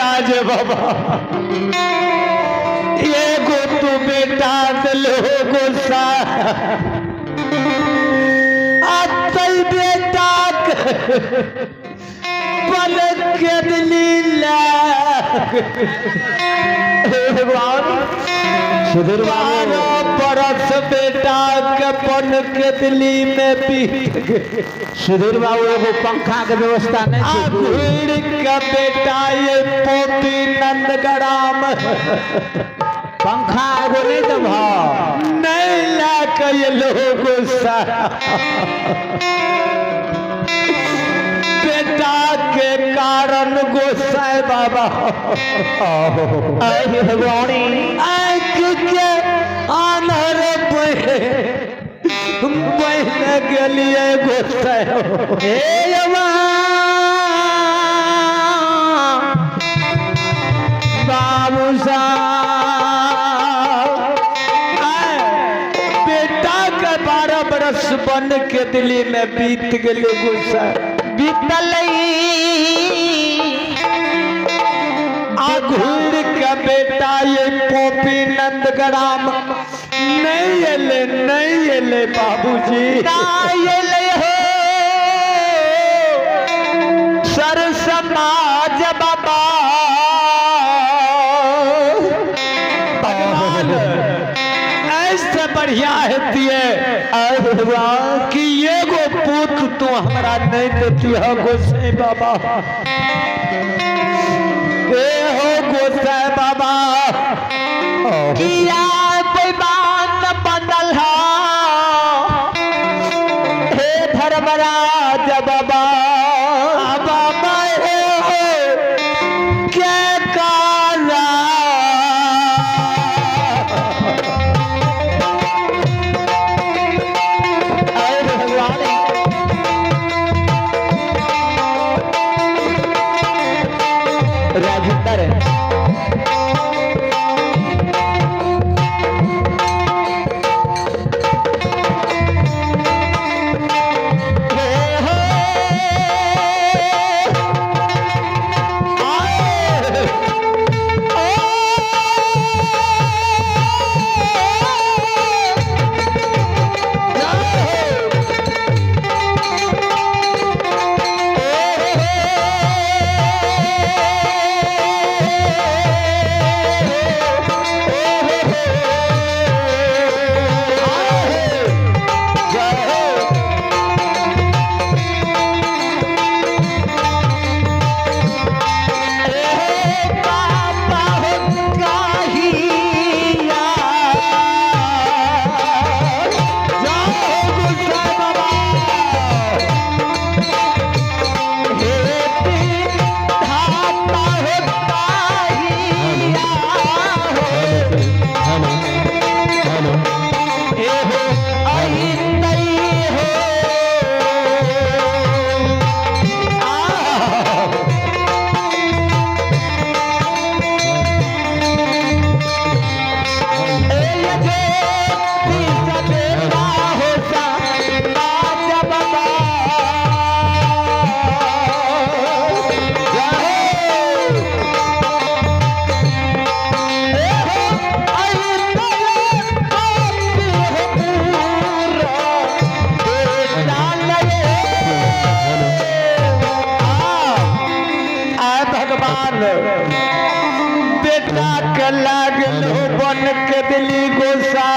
महाराज बाबा ये गो तू बेटा दिलो गुस्सा आतल बेटा पल के दिलीला भगवान सुधीर बाबू परस बेटा के पन के दिल्ली में भी सुधीर बाबू एगो पंखा के व्यवस्था नहीं भीड़ का बेटा ये पोती नंदगराम पंखा एगो नहीं दब नहीं ला के ये लोग गुस्सा बेटा के कारण गुस्सा बाबा भगवानी आँख के आनर बहन के लिए गुस्सा बाबू साहब बेटा के 12 बरस बन के दिल्ली में बीत गए गुस्सा बीतल घूर का बेटा ये पोपी नंदगराम नहीं एले बाबूजी नहीं हो सर समाज बाबा भगवान ऐसे बढ़िया होती है कि ये गो पुत तू हमारा नहीं देती है गोसाई बाबा ए हो गोसाई बाबा किया बेईमान बनल हे धर्मराज बाबा बाबा हे क्या काला राजिंदर बेटा के लागल बन के दिली गोसा